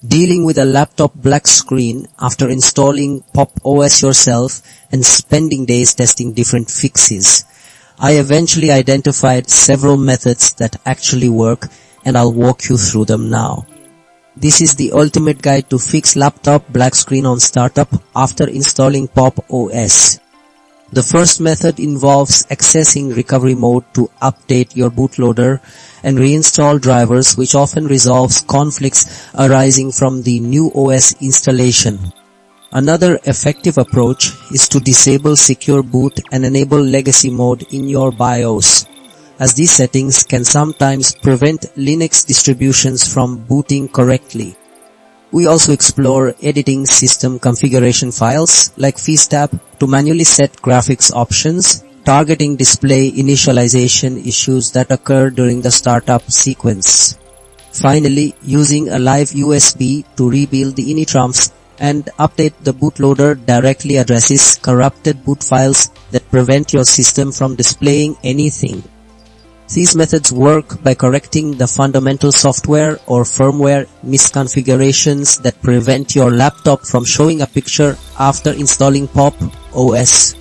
Dealing with a laptop black screen after installing Pop OS yourself and spending days testing different fixes. I eventually identified several methods that actually work, and I'll walk you through them now. This is the ultimate guide to fix laptop black screen on startup after installing Pop OS. The first method involves accessing recovery mode to update your bootloader and reinstall drivers, which often resolves conflicts arising from the new OS installation. Another effective approach is to disable secure boot and enable legacy mode in your BIOS, as these settings can sometimes prevent Linux distributions from booting correctly. We also explore editing system configuration files like FeastApp to manually set graphics options, targeting display initialization issues that occur during the startup sequence. Finally, using a live USB to rebuild the initramps and update the bootloader directly addresses corrupted boot files that prevent your system from displaying anything. These methods work by correcting the fundamental software or firmware misconfigurations that prevent your laptop from showing a picture after installing Pop OS.